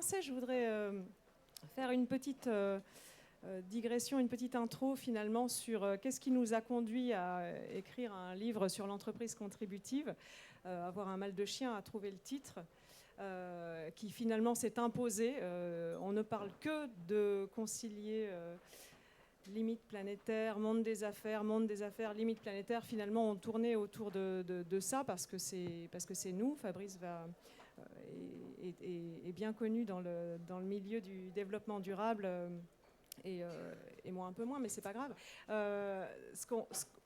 commencer, je voudrais faire une petite digression, une petite intro finalement sur qu'est-ce qui nous a conduit à écrire un livre sur l'entreprise contributive, avoir un mal de chien à trouver le titre, qui finalement s'est imposé. On ne parle que de concilier limite planétaire, monde des affaires, limite planétaire. Finalement, on tournait autour de ça parce que c'est nous. Fabrice est bien connu dans le milieu du développement durable. Et moi un peu moins, mais c'est pas grave.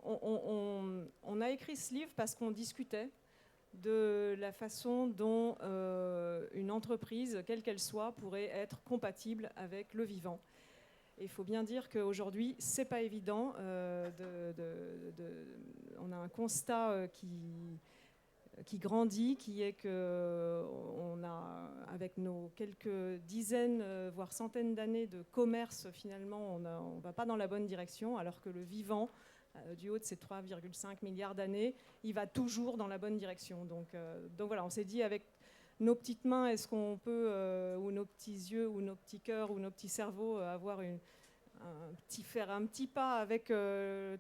On a écrit ce livre parce qu'on discutait de la façon dont une entreprise, quelle qu'elle soit, pourrait être compatible avec le vivant. Il faut bien dire qu'aujourd'hui, c'est pas évident. On a un constat qui grandit, qui est qu'on a, avec nos quelques dizaines, voire centaines d'années de commerce, finalement, on ne va pas dans la bonne direction, alors que le vivant, du haut de ces 3,5 milliards d'années, il va toujours dans la bonne direction. Donc voilà, on s'est dit avec nos petites mains, est-ce qu'on peut, ou nos petits yeux, ou nos petits cœurs, ou nos petits cerveaux, avoir faire un petit pas avec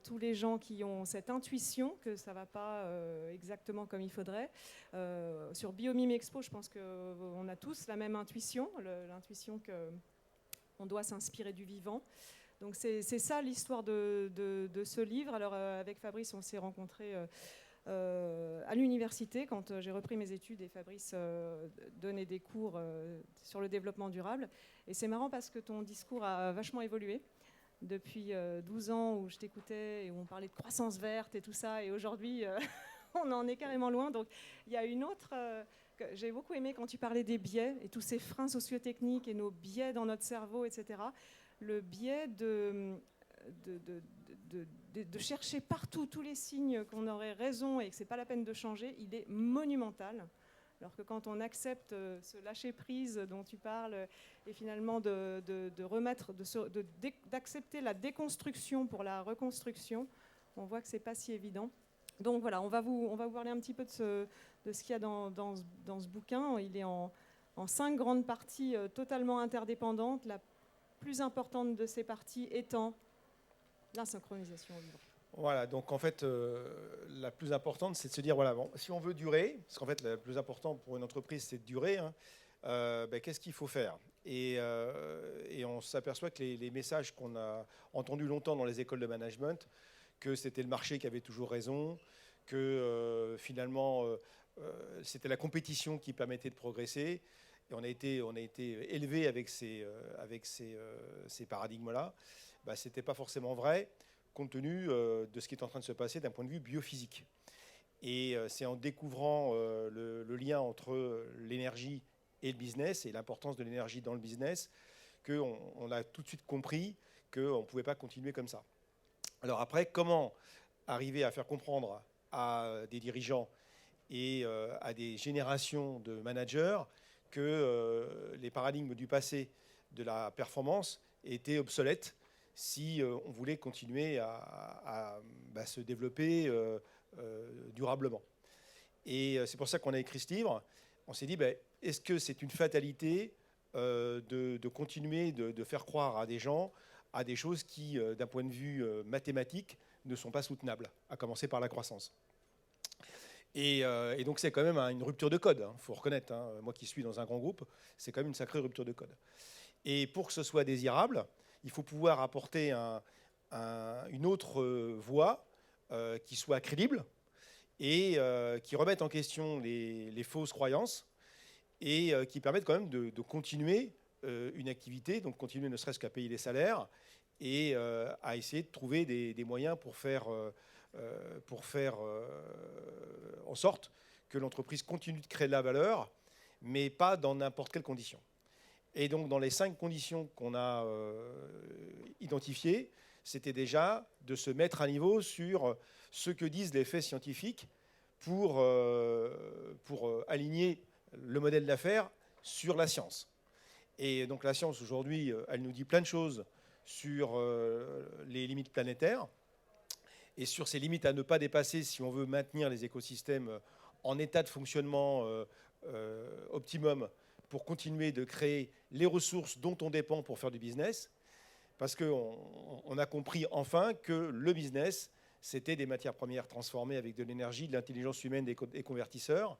tous les gens qui ont cette intuition que ça ne va pas exactement comme il faudrait. Sur Biomime Expo, je pense qu'on a tous la même intuition, l'intuition qu'on doit s'inspirer du vivant. Donc c'est ça l'histoire de ce livre. Alors avec Fabrice, on s'est rencontrés à l'université quand j'ai repris mes études et Fabrice donnait des cours sur le développement durable. Et c'est marrant parce que ton discours a vachement évolué depuis 12 ans où je t'écoutais et où on parlait de croissance verte et tout ça. Et aujourd'hui, on en est carrément loin. Donc il y a une autre... j'ai beaucoup aimé quand tu parlais des biais et tous ces freins sociotechniques et nos biais dans notre cerveau, etc. Le biais de chercher partout tous les signes qu'on aurait raison et que ce n'est pas la peine de changer, il est monumental. Alors que quand on accepte ce lâcher-prise dont tu parles et finalement d'accepter la déconstruction pour la reconstruction, on voit que ce n'est pas si évident. Donc voilà, on va vous parler un petit peu de ce qu'il y a dans ce bouquin. Il est en 5 grandes parties totalement interdépendantes. La plus importante de ces parties étant la synchronisation au vivant. Voilà, donc en fait, la plus importante, c'est de se dire, voilà, bon, si on veut durer, parce qu'en fait, le plus important pour une entreprise, c'est de durer, hein, qu'est-ce qu'il faut faire ? Et on s'aperçoit que les messages qu'on a entendus longtemps dans les écoles de management, que c'était le marché qui avait toujours raison, que finalement, c'était la compétition qui permettait de progresser, et on a été élevé avec ces paradigmes-là, ce n'était pas forcément vrai, compte tenu de ce qui est en train de se passer d'un point de vue biophysique. Et c'est en découvrant le lien entre l'énergie et le business, et l'importance de l'énergie dans le business, qu'on a tout de suite compris qu'on ne pouvait pas continuer comme ça. Alors après, comment arriver à faire comprendre à des dirigeants et à des générations de managers que les paradigmes du passé de la performance étaient obsolètes si on voulait continuer à se développer durablement. Et c'est pour ça qu'on a écrit ce livre. On s'est dit, est-ce que c'est une fatalité de continuer de faire croire à des gens à des choses qui, d'un point de vue mathématique, ne sont pas soutenables, à commencer par la croissance. Et donc c'est quand même une rupture de code, il faut reconnaître. Moi qui suis dans un grand groupe, c'est quand même une sacrée rupture de code. Et pour que ce soit désirable, il faut pouvoir apporter une autre voie qui soit crédible et qui remette en question les fausses croyances et qui permette quand même de continuer une activité, donc continuer ne serait-ce qu'à payer les salaires et à essayer de trouver des moyens pour faire en sorte que l'entreprise continue de créer de la valeur, mais pas dans n'importe quelle condition. Et donc, dans les 5 conditions qu'on a identifiées, c'était déjà de se mettre à niveau sur ce que disent les faits scientifiques pour aligner le modèle d'affaires sur la science. Et donc, la science, aujourd'hui, elle nous dit plein de choses sur les limites planétaires et sur ces limites à ne pas dépasser si on veut maintenir les écosystèmes en état de fonctionnement optimum pour continuer de créer les ressources dont on dépend pour faire du business, parce qu'on a compris enfin que le business, c'était des matières premières transformées avec de l'énergie, de l'intelligence humaine des convertisseurs,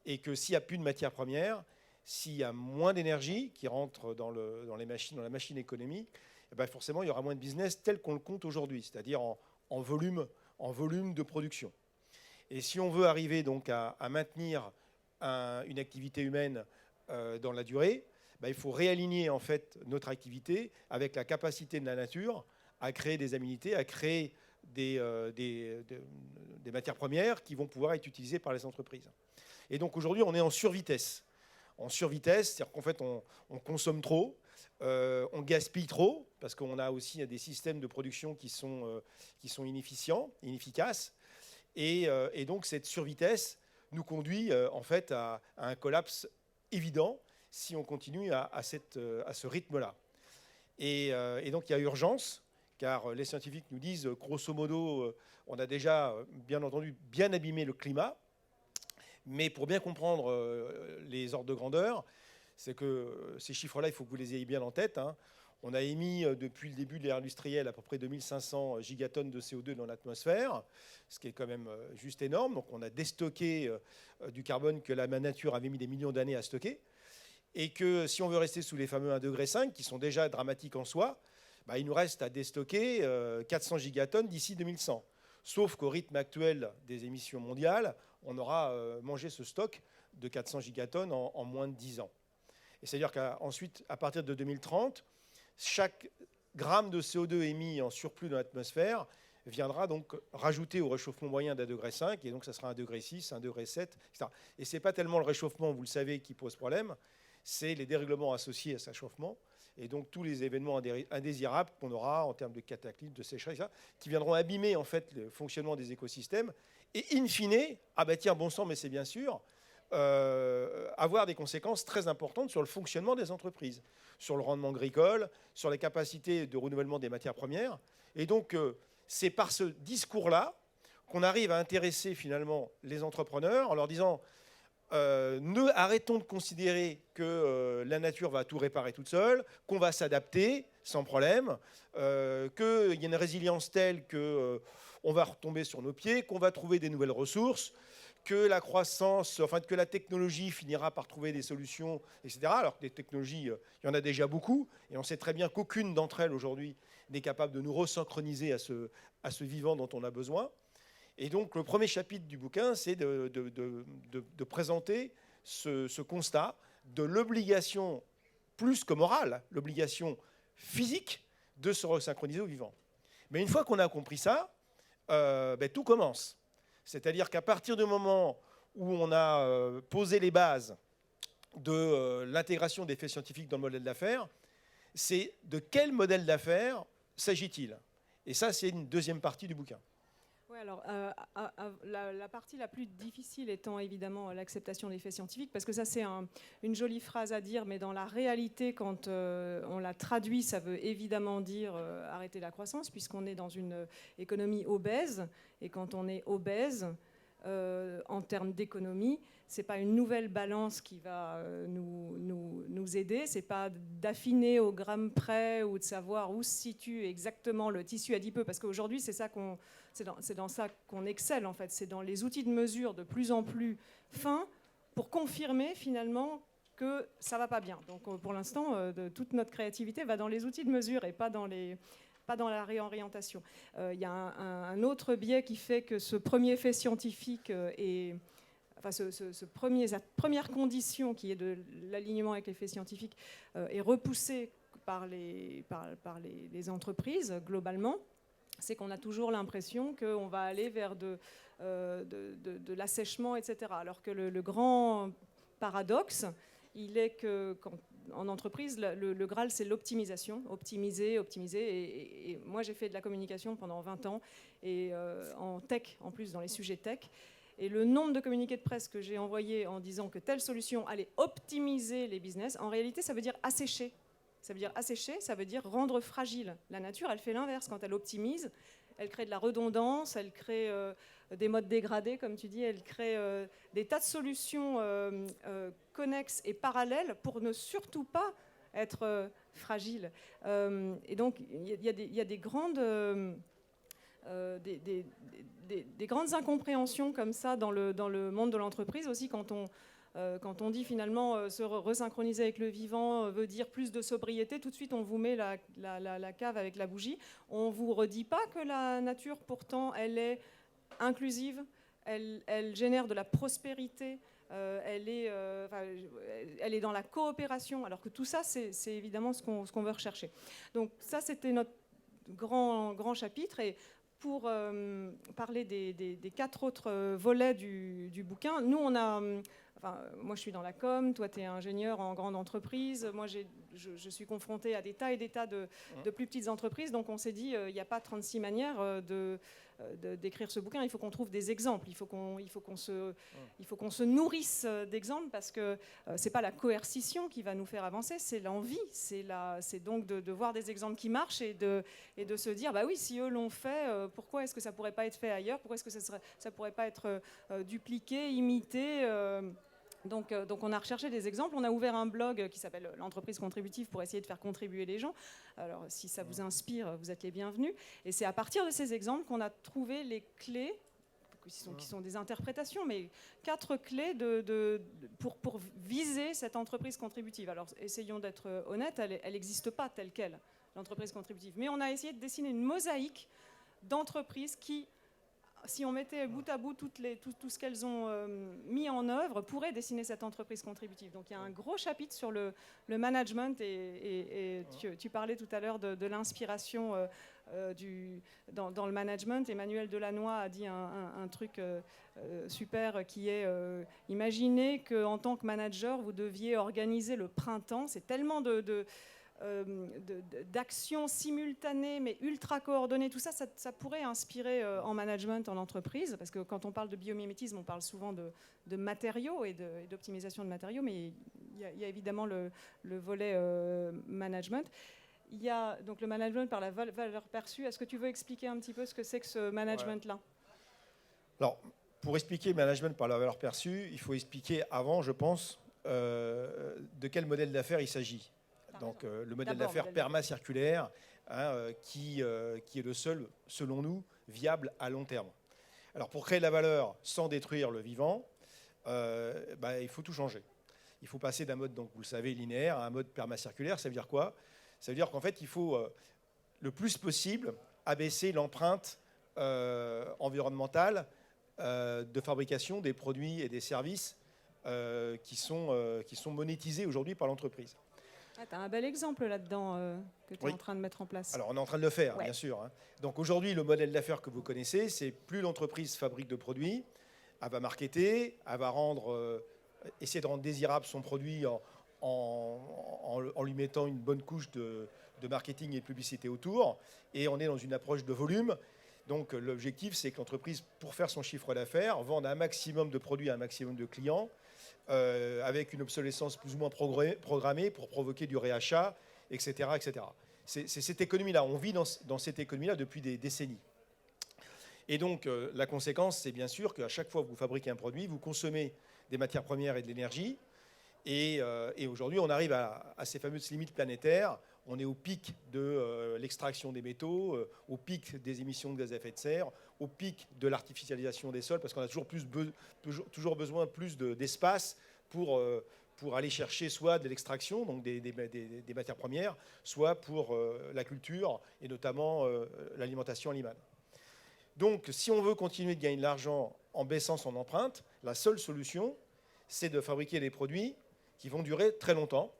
et que s'il n'y a plus de matières premières, s'il y a moins d'énergie qui rentre dans la machine économique, eh ben forcément, il y aura moins de business tel qu'on le compte aujourd'hui, c'est-à-dire en volume de production. Et si on veut arriver donc à maintenir une activité humaine dans la durée, ben, il faut réaligner en fait notre activité avec la capacité de la nature à créer des aménités, à créer des matières premières qui vont pouvoir être utilisées par les entreprises. Et donc aujourd'hui, on est en survitesse. En survitesse, c'est-à-dire qu'en fait, on consomme trop, on gaspille trop, parce qu'on a aussi des systèmes de production qui sont inefficients, inefficaces. Et donc cette survitesse nous conduit en fait à un collapse évident si on continue à ce rythme-là. Et donc il y a urgence, car les scientifiques nous disent, grosso modo, on a déjà, bien entendu, bien abîmé le climat. Mais pour bien comprendre les ordres de grandeur, c'est que ces chiffres-là, il faut que vous les ayez bien en tête, hein. On a émis depuis le début de l'ère industrielle à peu près 2500 gigatonnes de CO2 dans l'atmosphère, ce qui est quand même juste énorme. Donc on a déstocké du carbone que la nature avait mis des millions d'années à stocker. Et que si on veut rester sous les fameux 1,5 degré, qui sont déjà dramatiques en soi, bah, il nous reste à déstocker 400 gigatonnes d'ici 2100. Sauf qu'au rythme actuel des émissions mondiales, on aura mangé ce stock de 400 gigatonnes en moins de 10 ans. Et c'est-à-dire qu'ensuite, à partir de 2030, chaque gramme de CO2 émis en surplus dans l'atmosphère viendra donc rajouter au réchauffement moyen d'1,5 degré, et donc ça sera 1,6 degré, 1,7 degré, etc. Et ce n'est pas tellement le réchauffement, vous le savez, qui pose problème, c'est les dérèglements associés à ce réchauffement, et donc tous les événements indésirables qu'on aura en termes de cataclysmes, de sécheresse, etc., qui viendront abîmer en fait le fonctionnement des écosystèmes, et in fine, ah bah tiens, bon sang, mais c'est bien sûr, avoir des conséquences très importantes sur le fonctionnement des entreprises, sur le rendement agricole, sur les capacités de renouvellement des matières premières. Et donc, c'est par ce discours-là qu'on arrive à intéresser finalement les entrepreneurs en leur disant arrêtons de considérer que la nature va tout réparer toute seule, qu'on va s'adapter sans problème, qu'il y a une résilience telle qu'on va retomber sur nos pieds, qu'on va trouver des nouvelles ressources, que la croissance, enfin que la technologie finira par trouver des solutions, etc. Alors que des technologies, il y en a déjà beaucoup, et on sait très bien qu'aucune d'entre elles aujourd'hui n'est capable de nous resynchroniser à ce vivant dont on a besoin. Et donc le premier chapitre du bouquin, c'est de présenter ce constat de l'obligation, plus que morale, l'obligation physique de se resynchroniser au vivant. Mais une fois qu'on a compris ça, tout commence. C'est-à-dire qu'à partir du moment où on a posé les bases de l'intégration des faits scientifiques dans le modèle d'affaires, c'est de quel modèle d'affaires s'agit-il? Et ça, c'est une deuxième partie du bouquin. Oui, alors la partie la plus difficile étant évidemment l'acceptation des faits scientifiques, parce que ça c'est une jolie phrase à dire, mais dans la réalité, quand on la traduit, ça veut évidemment dire arrêter la croissance, puisqu'on est dans une économie obèse, et quand on est obèse, en termes d'économie, c'est pas une nouvelle balance qui va nous aider, c'est pas d'affiner au gramme près ou de savoir où se situe exactement le tissu adipeux, parce qu'aujourd'hui c'est dans ça qu'on excelle en fait, c'est dans les outils de mesure de plus en plus fins pour confirmer finalement que ça va pas bien. Donc pour l'instant, toute notre créativité va dans les outils de mesure et pas dans la réorientation. Il y a un autre biais qui fait que ce premier fait scientifique cette première condition qui est de l'alignement avec les faits scientifiques est repoussée par les entreprises globalement. C'est qu'on a toujours l'impression qu'on va aller vers de l'assèchement, etc. Alors que le grand paradoxe, il est que en entreprise, le Graal, c'est l'optimisation. Optimiser. Et moi, j'ai fait de la communication pendant 20 ans, et en tech, en plus, dans les sujets tech. Et le nombre de communiqués de presse que j'ai envoyés en disant que telle solution allait optimiser les business, en réalité, ça veut dire assécher. Ça veut dire assécher, ça veut dire rendre fragile. La nature, elle fait l'inverse. Quand elle optimise, elle crée de la redondance, elle crée des modes dégradés, comme tu dis. Elle crée des tas de solutions connexes et parallèles pour ne surtout pas être fragile. Et donc, il y a des grandes... des grandes incompréhensions comme ça dans le monde de l'entreprise aussi quand on dit finalement se resynchroniser avec le vivant veut dire plus de sobriété, tout de suite on vous met la cave avec la bougie. On ne vous redit pas que la nature pourtant elle est inclusive, elle génère de la prospérité, elle est dans la coopération, alors que tout ça c'est évidemment ce qu'on veut rechercher. Donc ça c'était notre grand chapitre. Et pour parler des 4 autres volets du bouquin, nous on a... moi je suis dans la com, toi tu es ingénieur en grande entreprise, moi je suis confrontée à des tas et des tas de plus petites entreprises, donc on s'est dit il n'y a pas 36 manières d'écrire ce bouquin, il faut qu'on trouve des exemples, il faut qu'on se nourrisse d'exemples, parce que c'est pas la coercition qui va nous faire avancer, c'est l'envie, c'est donc de voir des exemples qui marchent et de se dire bah oui, si eux l'ont fait, pourquoi est-ce que ça pourrait pas être fait ailleurs, pourquoi est-ce que ça pourrait pas être dupliqué, imité. Donc on a recherché des exemples, on a ouvert un blog qui s'appelle l'entreprise contributive pour essayer de faire contribuer les gens. Alors si ça vous inspire, vous êtes les bienvenus. Et c'est à partir de ces exemples qu'on a trouvé les clés, qui sont des interprétations, mais 4 clés pour viser cette entreprise contributive. Alors essayons d'être honnêtes, elle n'existe pas telle qu'elle, l'entreprise contributive. Mais on a essayé de dessiner une mosaïque d'entreprises qui, si on mettait bout à bout tout ce qu'elles ont mis en œuvre, pourrait dessiner cette entreprise contributive. Donc il y a un gros chapitre sur le management et tu parlais tout à l'heure de l'inspiration dans le management. Emmanuel Delannoy a dit un truc super qui est imaginez qu'en tant que manager, vous deviez organiser le printemps. C'est tellement d'actions simultanées mais ultra coordonnées, tout ça pourrait inspirer en management, en entreprise, parce que quand on parle de biomimétisme, on parle souvent de matériaux et d'optimisation de matériaux, mais il y a évidemment le volet management. Il y a donc le management par la valeur perçue. Est-ce que tu veux expliquer un petit peu ce que c'est que ce management-là ? Ouais. Alors, pour expliquer le management par la valeur perçue, il faut expliquer avant, je pense, de quel modèle d'affaires il s'agit. Donc le modèle d'affaires permacirculaire, qui est le seul, selon nous, viable à long terme. Alors pour créer de la valeur sans détruire le vivant, il faut tout changer. Il faut passer d'un mode, donc, vous le savez, linéaire à un mode permacirculaire. Ça veut dire quoi ? Ça veut dire qu'en fait, il faut le plus possible abaisser l'empreinte environnementale de fabrication des produits et des services qui sont monétisés aujourd'hui par l'entreprise. Tu as un bel exemple là-dedans que tu es en train de mettre en place. Alors, on est en train de le faire, bien sûr. Donc, aujourd'hui, le modèle d'affaires que vous connaissez, c'est plus l'entreprise fabrique de produits, elle va marketer, elle va essayer de rendre désirable son produit en lui mettant une bonne couche de marketing et de publicité autour. Et on est dans une approche de volume. Donc, l'objectif, c'est que l'entreprise, pour faire son chiffre d'affaires, vende un maximum de produits à un maximum de clients, avec une obsolescence plus ou moins programmée pour provoquer du réachat, etc. etc. C'est cette économie-là. On vit dans cette économie-là depuis des décennies. Et donc, la conséquence, c'est bien sûr qu'à chaque fois que vous fabriquez un produit, vous consommez des matières premières et de l'énergie. Et aujourd'hui, on arrive à ces fameuses limites planétaires. On est au pic de l'extraction des métaux, au pic des émissions de gaz à effet de serre, au pic de l'artificialisation des sols, parce qu'on a toujours besoin plus d'espace pour aller chercher soit de l'extraction, donc des matières premières, soit pour la culture, et notamment l'alimentation animale. Donc, si on veut continuer de gagner de l'argent en baissant son empreinte, la seule solution, c'est de fabriquer des produits qui vont durer très longtemps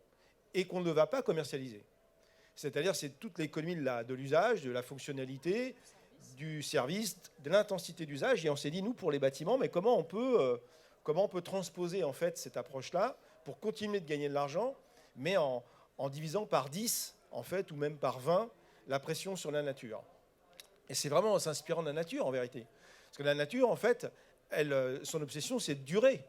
et qu'on ne va pas commercialiser. C'est-à-dire, c'est toute l'économie de l'usage, de la fonctionnalité, du service, de l'intensité d'usage. Et on s'est dit, nous, pour les bâtiments, mais comment on peut transposer en fait cette approche-là pour continuer de gagner de l'argent, mais en divisant par 10, en fait, ou même par 20, la pression sur la nature. Et c'est vraiment en s'inspirant de la nature, en vérité. Parce que la nature, en fait, son obsession, c'est de durer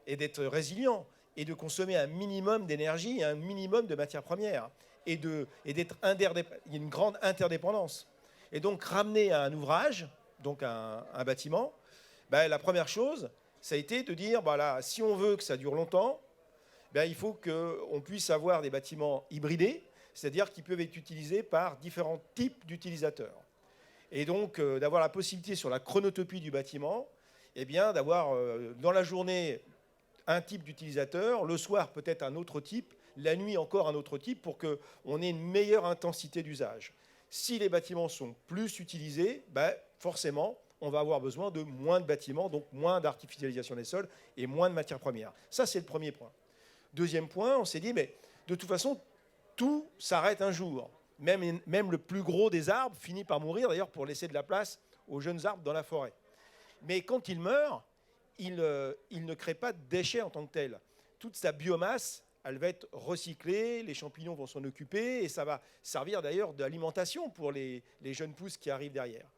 et d'être résilient et de consommer un minimum d'énergie et un minimum de matières premières. Et d'être il y a une grande interdépendance. Et donc, ramener à un ouvrage, donc un bâtiment, Ben, la première chose, ça a été de dire, voilà, si on veut que ça dure longtemps, ben, il faut qu'on puisse avoir des bâtiments hybridés, c'est-à-dire qui peuvent être utilisés par différents types d'utilisateurs. Et donc, d'avoir la possibilité sur la chronotopie du bâtiment, eh bien, d'avoir dans la journée un type d'utilisateur, le soir peut-être un autre type, la nuit encore un autre type, pour qu'on ait une meilleure intensité d'usage. Si les bâtiments sont plus utilisés, ben, forcément, on va avoir besoin de moins de bâtiments, donc moins d'artificialisation des sols et moins de matières premières. Ça, c'est le premier point. Deuxième point, on s'est dit, mais de toute façon, tout s'arrête un jour. Même le plus gros des arbres finit par mourir, d'ailleurs, pour laisser de la place aux jeunes arbres dans la forêt. Mais quand il meurt, il ne crée pas de déchets en tant que tel. Toute sa biomasse, elle va être recyclée, les champignons vont s'en occuper, et ça va servir d'ailleurs d'alimentation pour les jeunes pousses qui arrivent derrière.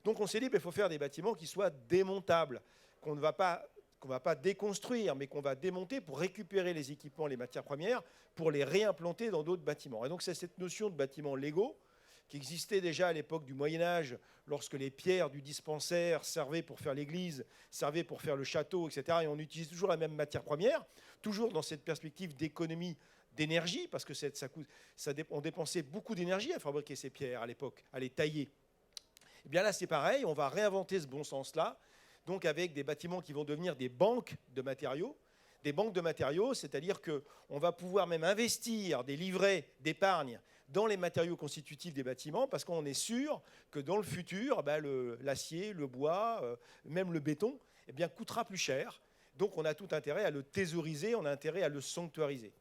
Donc on s'est dit qu'il faut faire des bâtiments qui soient démontables, qu'on ne va pas déconstruire, mais qu'on va démonter pour récupérer les équipements, les matières premières, pour les réimplanter dans d'autres bâtiments. Et donc c'est cette notion de bâtiments légaux qui existait déjà à l'époque du Moyen-Âge, lorsque les pierres du dispensaire servaient pour faire l'église, servaient pour faire le château, etc. Et on utilise toujours la même matière première, toujours dans cette perspective d'économie d'énergie, parce que on dépensait beaucoup d'énergie à fabriquer ces pierres à l'époque, à les tailler. Et bien là, c'est pareil, on va réinventer ce bon sens-là, donc avec des bâtiments qui vont devenir des banques de matériaux. Des banques de matériaux, c'est-à-dire qu'on va pouvoir même investir des livrets d'épargne dans les matériaux constitutifs des bâtiments, parce qu'on est sûr que dans le futur, l'acier, le bois, même le béton, eh bien, coûtera plus cher. Donc on a tout intérêt à le thésauriser, on a intérêt à le sanctuariser.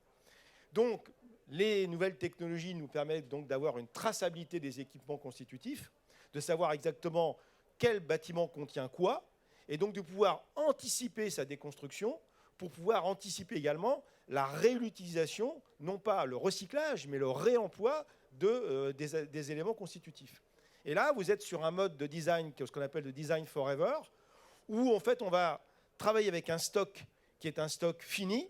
Donc les nouvelles technologies nous permettent donc d'avoir une traçabilité des équipements constitutifs, de savoir exactement quel bâtiment contient quoi, et donc de pouvoir anticiper sa déconstruction pour pouvoir anticiper également la réutilisation, non pas le recyclage, mais le réemploi des éléments constitutifs. Et là, vous êtes sur un mode de design, ce qu'on appelle le design forever, où en fait on va travailler avec un stock qui est un stock fini,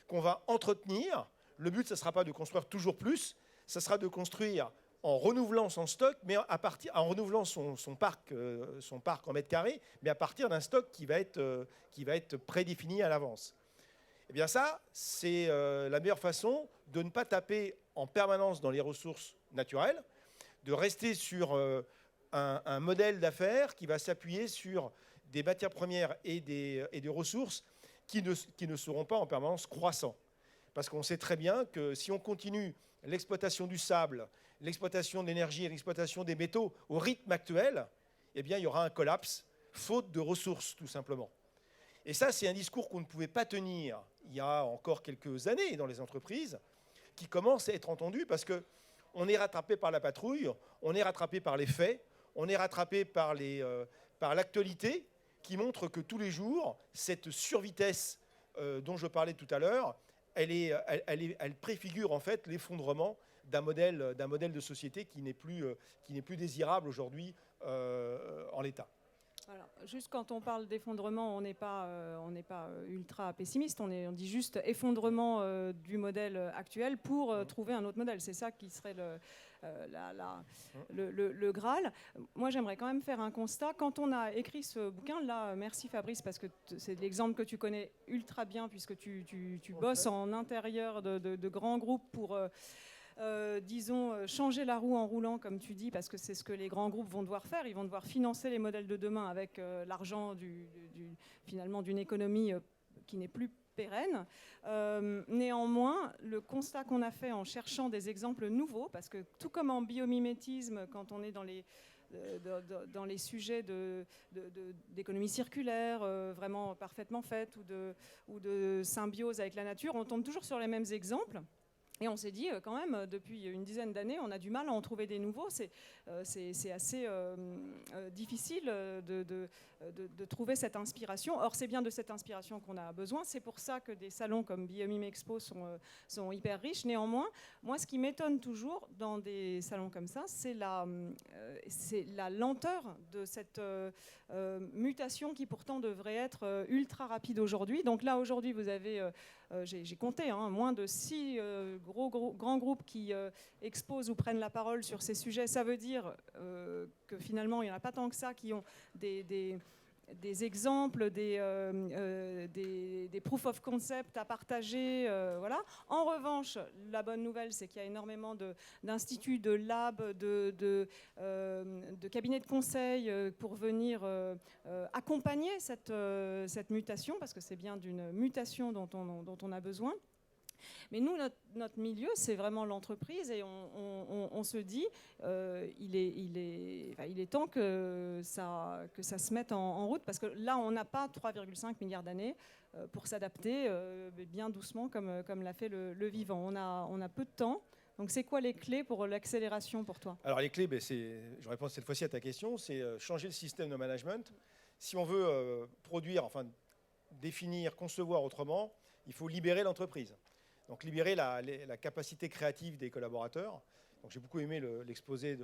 qu'on va entretenir. Le but, ce ne sera pas de construire toujours plus, ce sera de construire en renouvelant son stock, mais en renouvelant son parc en mètres carrés, mais à partir d'un stock qui va être prédéfini à l'avance. Eh bien ça, c'est la meilleure façon de ne pas taper en permanence dans les ressources naturelles, de rester sur un modèle d'affaires qui va s'appuyer sur des matières premières et des ressources qui ne seront pas en permanence croissants. Parce qu'on sait très bien que si on continue l'exploitation du sable, l'exploitation de l'énergie et l'exploitation des métaux au rythme actuel, eh bien, il y aura un collapse, faute de ressources, tout simplement. Et ça, c'est un discours qu'on ne pouvait pas tenir il y a encore quelques années dans les entreprises, qui commence à être entendu parce qu'on est rattrapé par la patrouille, on est rattrapé par les faits, on est rattrapé par l'actualité, qui montre que tous les jours, cette survitesse dont je parlais tout à l'heure, elle préfigure en fait l'effondrement d'un modèle de société qui n'est plus désirable aujourd'hui en l'état. Alors, juste quand on parle d'effondrement, on n'est pas ultra pessimiste, on dit juste effondrement du modèle actuel pour trouver un autre modèle. C'est ça qui serait le Graal. Moi, j'aimerais quand même faire un constat. Quand on a écrit ce bouquin, là, merci Fabrice, parce que c'est l'exemple que tu connais ultra bien, puisque tu bosses en intérieur de grands groupes pour... disons, changer la roue en roulant, comme tu dis, parce que c'est ce que les grands groupes vont devoir faire. Ils vont devoir financer les modèles de demain avec l'argent finalement d'une économie qui n'est plus pérenne. Néanmoins, le constat qu'on a fait en cherchant des exemples nouveaux, parce que tout comme en biomimétisme, quand on est dans les sujets d'économie circulaire vraiment parfaitement faite ou de symbiose avec la nature, on tombe toujours sur les mêmes exemples. Et on s'est dit, quand même, depuis une dizaine d'années, on a du mal à en trouver des nouveaux. C'est assez difficile de trouver cette inspiration. Or, c'est bien de cette inspiration qu'on a besoin. C'est pour ça que des salons comme Biomime Expo sont hyper riches. Néanmoins, moi, ce qui m'étonne toujours dans des salons comme ça, c'est la lenteur de cette mutation qui pourtant devrait être ultra rapide aujourd'hui. Donc là, aujourd'hui, vous avez... j'ai compté, moins de 6 grands groupes qui exposent ou prennent la parole sur ces sujets. Ça veut dire que finalement, il n'y en a pas tant que ça qui ont des exemples, des proof of concept à partager. Voilà. En revanche, la bonne nouvelle, c'est qu'il y a énormément d'instituts, de labs, de cabinets de conseil pour venir accompagner cette mutation, parce que c'est bien d'une mutation dont on a besoin. Mais nous, notre milieu, c'est vraiment l'entreprise, et on se dit, il est temps que ça se mette en route, parce que là, on n'a pas 3,5 milliards d'années pour s'adapter bien doucement, comme l'a fait le vivant. On a peu de temps. Donc, c'est quoi les clés pour l'accélération pour toi? Alors, les clés, je réponds cette fois-ci à ta question, c'est changer le système de management. Si on veut produire, enfin définir, concevoir autrement, il faut libérer l'entreprise. Donc libérer la capacité créative des collaborateurs. Donc, j'ai beaucoup aimé l'exposé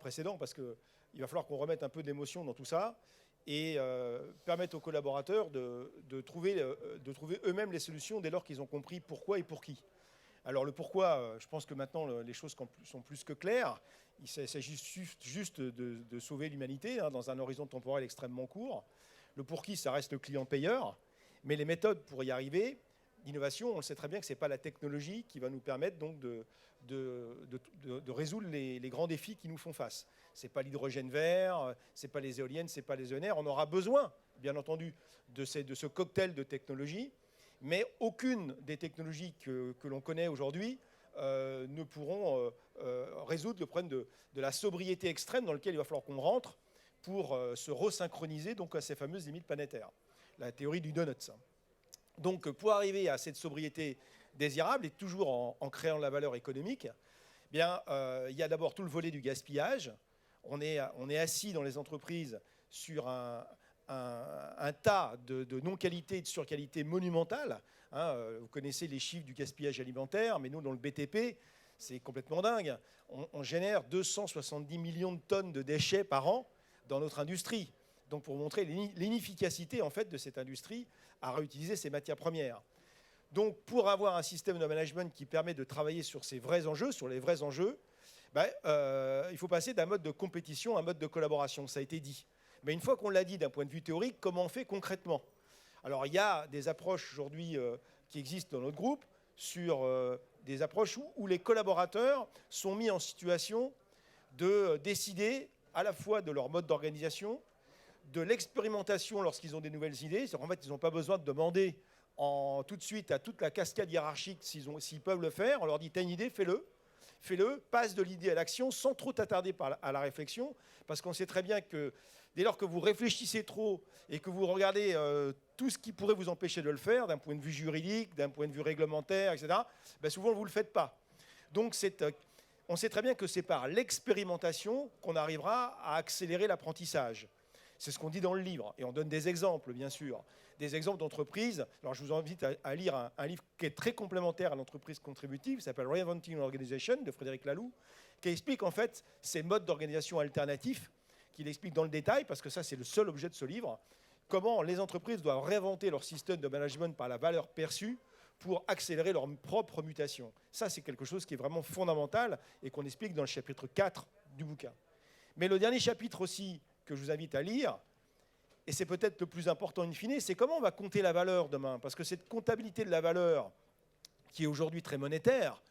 précédent, parce qu'il va falloir qu'on remette un peu d'émotion dans tout ça et permettre aux collaborateurs de trouver eux-mêmes les solutions dès lors qu'ils ont compris pourquoi et pour qui. Alors le pourquoi, je pense que maintenant les choses sont plus que claires. Il s'agit juste de sauver l'humanité dans un horizon temporel extrêmement court. Le pour qui, ça reste le client payeur. Mais les méthodes pour y arriver, l'innovation, on le sait très bien que ce n'est pas la technologie qui va nous permettre donc de résoudre les grands défis qui nous font face. Ce n'est pas l'hydrogène vert, ce n'est pas les éoliennes, ce n'est pas les ENR. On aura besoin, bien entendu, de ce cocktail de technologies, mais aucune des technologies que l'on connaît aujourd'hui ne pourront résoudre le problème de la sobriété extrême dans lequel il va falloir qu'on rentre pour se resynchroniser donc à ces fameuses limites planétaires. La théorie du donut. Donc, pour arriver à cette sobriété désirable, et toujours en créant de la valeur économique, il y a d'abord tout le volet du gaspillage. On est assis dans les entreprises sur un tas de non-qualité et de surqualité monumentale. Vous connaissez les chiffres du gaspillage alimentaire, mais nous, dans le BTP, c'est complètement dingue. On génère 270 millions de tonnes de déchets par an dans notre industrie. Donc, pour montrer l'inefficacité en fait, de cette industrie à réutiliser ces matières premières. Donc, pour avoir un système de management qui permet de travailler sur ces vrais enjeux, sur les vrais enjeux, il faut passer d'un mode de compétition à un mode de collaboration, ça a été dit. Mais une fois qu'on l'a dit d'un point de vue théorique, comment on fait concrètement? Alors, il y a des approches aujourd'hui qui existent dans notre groupe, sur des approches où les collaborateurs sont mis en situation de décider à la fois de leur mode d'organisation, de l'expérimentation lorsqu'ils ont des nouvelles idées. En fait, ils n'ont pas besoin de demander tout de suite à toute la cascade hiérarchique s'ils peuvent le faire. On leur dit, t'as une idée, fais-le, passe de l'idée à l'action sans trop t'attarder à la réflexion, parce qu'on sait très bien que dès lors que vous réfléchissez trop et que vous regardez tout ce qui pourrait vous empêcher de le faire, d'un point de vue juridique, d'un point de vue réglementaire, etc., souvent vous ne le faites pas. Donc on sait très bien que c'est par l'expérimentation qu'on arrivera à accélérer l'apprentissage. C'est ce qu'on dit dans le livre. Et on donne des exemples, bien sûr. Des exemples d'entreprises. Alors, je vous invite à lire un livre qui est très complémentaire à l'entreprise contributive, qui s'appelle Reinventing Organization, de Frédéric Laloux, qui explique en fait ces modes d'organisation alternatifs, qu'il explique dans le détail, parce que ça, c'est le seul objet de ce livre, comment les entreprises doivent réinventer leur système de management par la valeur perçue pour accélérer leur propre mutation. Ça, c'est quelque chose qui est vraiment fondamental et qu'on explique dans le chapitre 4 du bouquin. Mais le dernier chapitre aussi, que je vous invite à lire, et c'est peut-être le plus important in fine, c'est comment on va compter la valeur demain. Parce que cette comptabilité de la valeur, qui est aujourd'hui très monétaire,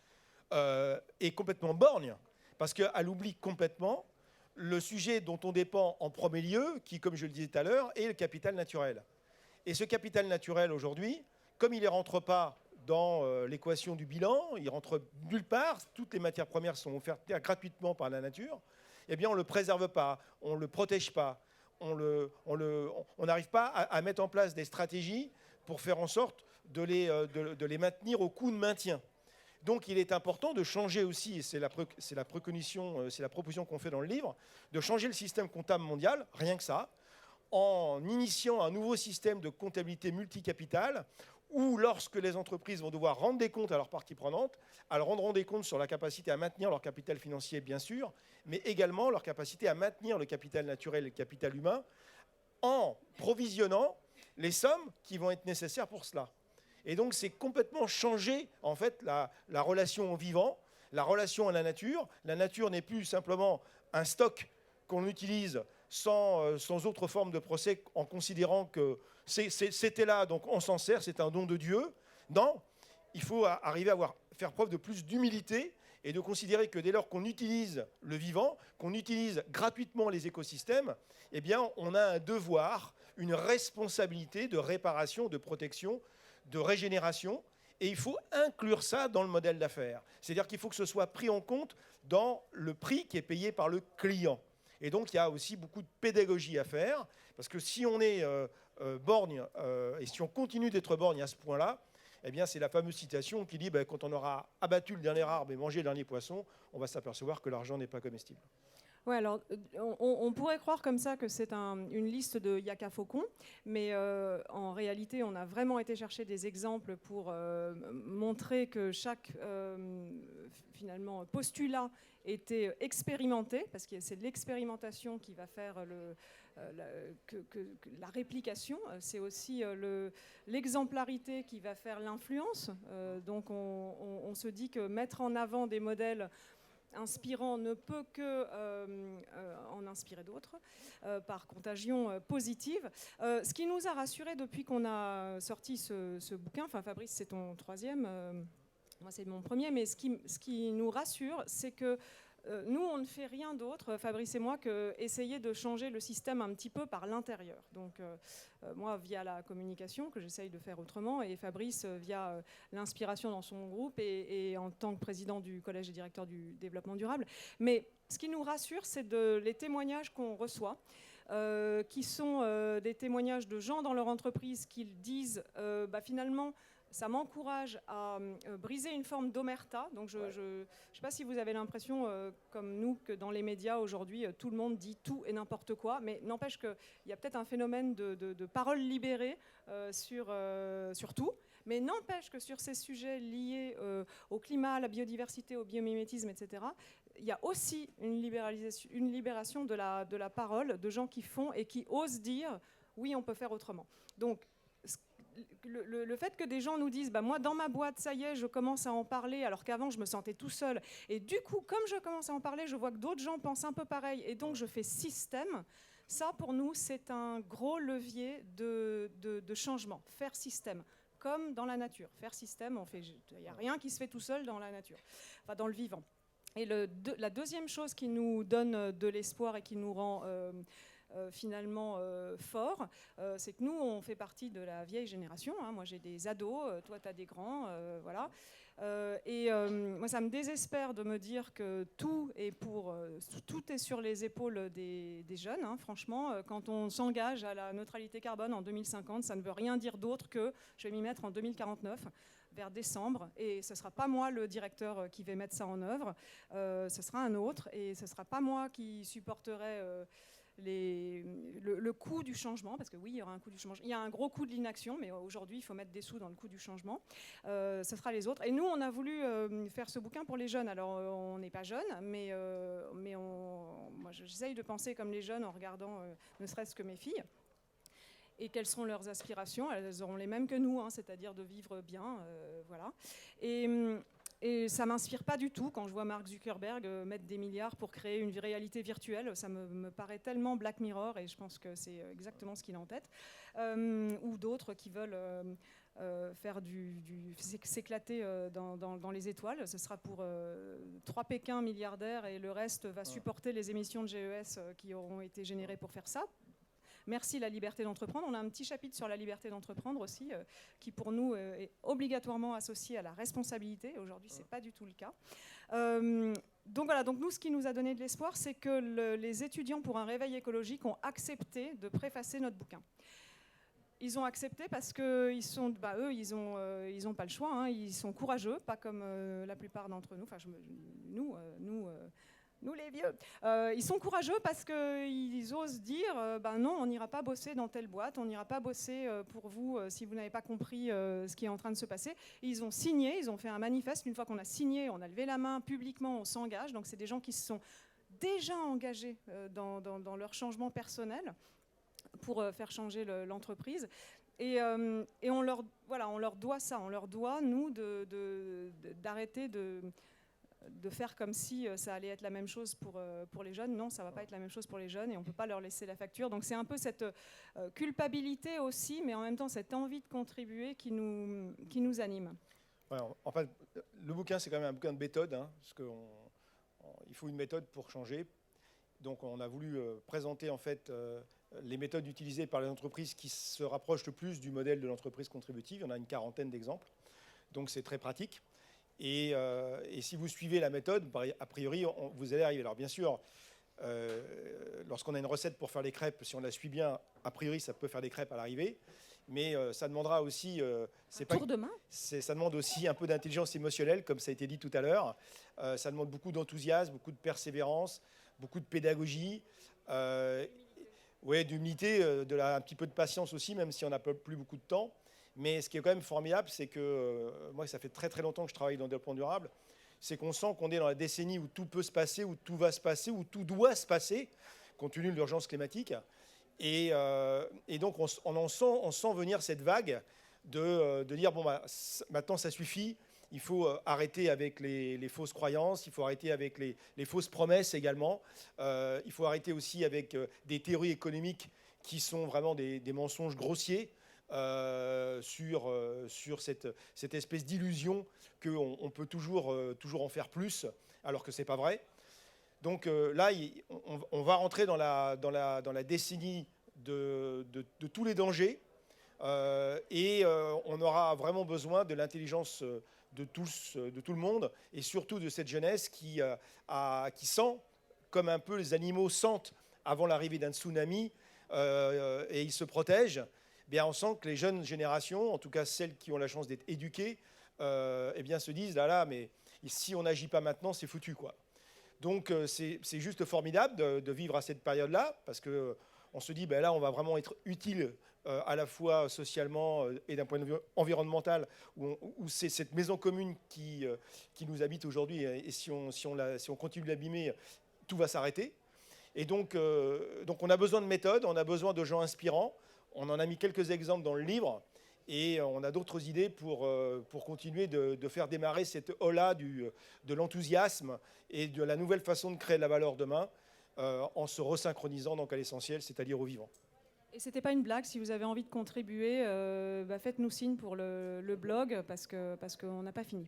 est complètement borgne, parce qu'elle oublie complètement le sujet dont on dépend en premier lieu, qui, comme je le disais tout à l'heure, est le capital naturel. Et ce capital naturel, aujourd'hui, comme il ne rentre pas dans l'équation du bilan, il ne rentre nulle part, toutes les matières premières sont offertes gratuitement par la nature, eh bien, on ne le préserve pas, on ne le protège pas, on n'arrive pas à mettre en place des stratégies pour faire en sorte de les maintenir au coût de maintien. Donc, il est important de changer aussi, et c'est la proposition qu'on fait dans le livre, de changer le système comptable mondial, rien que ça, en initiant un nouveau système de comptabilité multicapitale, où lorsque les entreprises vont devoir rendre des comptes à leurs parties prenantes, elles rendront des comptes sur la capacité à maintenir leur capital financier, bien sûr, mais également leur capacité à maintenir le capital naturel et le capital humain, en provisionnant les sommes qui vont être nécessaires pour cela. Et donc, c'est complètement changer, en fait, la relation au vivant, la relation à la nature. La nature n'est plus simplement un stock qu'on utilise sans autre forme de procès, en considérant que c'était là, donc on s'en sert, c'est un don de Dieu. Non, il faut arriver à faire preuve de plus d'humilité et de considérer que dès lors qu'on utilise le vivant, qu'on utilise gratuitement les écosystèmes, eh bien, on a un devoir, une responsabilité de réparation, de protection, de régénération, et il faut inclure ça dans le modèle d'affaires. C'est-à-dire qu'il faut que ce soit pris en compte dans le prix qui est payé par le client. Et donc, il y a aussi beaucoup de pédagogie à faire, parce que si on est borgne, et si on continue d'être borgne à ce point-là, eh bien, c'est la fameuse citation qui dit quand on aura abattu le dernier arbre et mangé le dernier poisson, on va s'apercevoir que l'argent n'est pas comestible. Ouais, alors on pourrait croire comme ça que c'est une liste de Yaka Faucon, mais en réalité, on a vraiment été chercher des exemples pour montrer que chaque finalement postulat était expérimenté, parce que c'est l'expérimentation qui va faire la réplication. C'est aussi l'exemplarité qui va faire l'influence. Donc on se dit que mettre en avant des modèles inspirant ne peut que en inspirer d'autres par contagion positive. Ce qui nous a rassurés depuis qu'on a sorti ce bouquin, enfin Fabrice c'est ton troisième, moi c'est mon premier, mais ce qui nous rassure c'est que nous, on ne fait rien d'autre, Fabrice et moi, qu'essayer de changer le système un petit peu par l'intérieur. Donc, moi, via la communication, que j'essaye de faire autrement, et Fabrice, via l'inspiration dans son groupe et en tant que président du Collège des directeurs du développement durable. Mais ce qui nous rassure, c'est les témoignages qu'on reçoit, qui sont des témoignages de gens dans leur entreprise qui disent, finalement, ça m'encourage à briser une forme d'omerta. Donc je ne sais pas si vous avez l'impression, comme nous, que dans les médias aujourd'hui, tout le monde dit tout et n'importe quoi, mais n'empêche qu'il y a peut-être un phénomène de parole libérée sur tout. Mais n'empêche que sur ces sujets liés au climat, à la biodiversité, au biomimétisme, etc., il y a aussi une libération de la parole, de gens qui font et qui osent dire « oui, on peut faire autrement ». Donc, le fait que des gens nous disent moi dans ma boîte ça y est je commence à en parler alors qu'avant je me sentais tout seul et du coup comme je commence à en parler je vois que d'autres gens pensent un peu pareil et donc je fais système, ça pour nous c'est un gros levier de changement, faire système comme dans la nature, faire système il n'y a rien qui se fait tout seul dans la nature, enfin dans le vivant. Et la deuxième chose qui nous donne de l'espoir et qui nous rend finalement fort, c'est que nous, on fait partie de la vieille génération. Hein. Moi, j'ai des ados, toi, tu as des grands, voilà. Moi, ça me désespère de me dire que tout est sur les épaules des jeunes. Hein. Franchement, quand on s'engage à la neutralité carbone en 2050, ça ne veut rien dire d'autre que je vais m'y mettre en 2049. Vers décembre, et ce ne sera pas moi le directeur qui va mettre ça en œuvre, ce sera un autre, et ce ne sera pas moi qui supporterai le coût du changement, parce que oui, il y aura un coût du changement. Il y a un gros coût de l'inaction, mais aujourd'hui, il faut mettre des sous dans le coût du changement. Ce sera les autres. Et nous, on a voulu faire ce bouquin pour les jeunes. Alors, on n'est pas jeunes, mais moi, j'essaye de penser comme les jeunes en regardant ne serait-ce que mes filles. Et quelles seront leurs aspirations? Elles auront les mêmes que nous, hein, c'est-à-dire de vivre bien, voilà. Et ça ne m'inspire pas du tout quand je vois Mark Zuckerberg mettre des milliards pour créer une réalité virtuelle. Ça me paraît tellement Black Mirror, et je pense que c'est exactement ce qu'il a en tête. Ou d'autres qui veulent faire s'éclater dans les étoiles. Ce sera pour 3 Pékins milliardaires, et le reste va supporter les émissions de GES qui auront été générées pour faire ça. Merci la liberté d'entreprendre. On a un petit chapitre sur la liberté d'entreprendre aussi, qui pour nous est obligatoirement associé à la responsabilité. Aujourd'hui, ce n'est pas du tout le cas. Donc voilà, donc nous, ce qui nous a donné de l'espoir, c'est que les étudiants pour un réveil écologique ont accepté de préfacer notre bouquin. Ils ont accepté parce que eux, ils ont pas le choix. Hein, ils sont courageux, pas comme la plupart d'entre nous. Enfin, nous les vieux, ils sont courageux parce qu'ils osent dire non, on n'ira pas bosser dans telle boîte, on n'ira pas bosser pour vous si vous n'avez pas compris ce qui est en train de se passer. Et ils ont signé, ils ont fait un manifeste. Une fois qu'on a signé, on a levé la main publiquement, on s'engage. Donc c'est des gens qui se sont déjà engagés dans leur changement personnel pour faire changer l'entreprise. Et on leur doit ça, on leur doit, nous, d'arrêter de faire comme si ça allait être la même chose pour les jeunes. Non, ça ne va pas être la même chose pour les jeunes et on ne peut pas leur laisser la facture. Donc c'est un peu cette culpabilité aussi, mais en même temps cette envie de contribuer qui nous anime. Ouais, en fait, le bouquin, c'est quand même un bouquin de méthode, hein, parce qu'il faut une méthode pour changer. Donc on a voulu présenter en fait les méthodes utilisées par les entreprises qui se rapprochent le plus du modèle de l'entreprise contributive. Il y en a une quarantaine d'exemples, donc c'est très pratique. Et si vous suivez la méthode, a priori, vous allez arriver. Alors bien sûr, lorsqu'on a une recette pour faire les crêpes, si on la suit bien, a priori, ça peut faire des crêpes à l'arrivée. Mais ça demandera aussi, ça demande aussi un peu d'intelligence émotionnelle, comme ça a été dit tout à l'heure. Ça demande beaucoup d'enthousiasme, beaucoup de persévérance, beaucoup de pédagogie, d'humilité, un petit peu de patience aussi, même si on n'a plus beaucoup de temps. Mais ce qui est quand même formidable, c'est que moi, ça fait très très longtemps que je travaille dans le développement durable, c'est qu'on sent qu'on est dans la décennie où tout peut se passer, où tout va se passer, où tout doit se passer, compte tenu de l'urgence climatique. Et donc, on sent venir cette vague de dire, bon, maintenant, ça suffit. Il faut arrêter avec les fausses croyances. Il faut arrêter avec les fausses promesses également. Il faut arrêter aussi avec des théories économiques qui sont vraiment des mensonges grossiers sur cette espèce d'illusion qu'on peut toujours en faire plus, alors que ce n'est pas vrai. Donc là, on va rentrer dans la décennie de tous les dangers et on aura vraiment besoin de l'intelligence de tout le monde et surtout de cette jeunesse qui sent, comme un peu les animaux sentent avant l'arrivée d'un tsunami et ils se protègent. Bien, on sent que les jeunes générations, en tout cas celles qui ont la chance d'être éduquées, se disent là, mais si on n'agit pas maintenant, c'est foutu, quoi. Donc c'est juste formidable de vivre à cette période-là, parce qu'on se dit, là, on va vraiment être utile à la fois socialement et d'un point de vue environnemental, où c'est cette maison commune qui nous habite aujourd'hui, et si on continue de l'abîmer, tout va s'arrêter. Et donc on a besoin de méthodes, on a besoin de gens inspirants. On en a mis quelques exemples dans le livre. Et on a d'autres idées pour continuer de faire démarrer cette ola de l'enthousiasme et de la nouvelle façon de créer de la valeur demain en se resynchronisant donc à l'essentiel, c'est-à-dire au vivant. Et ce n'était pas une blague, si vous avez envie de contribuer, faites-nous signe pour le blog parce qu'on n'a pas fini.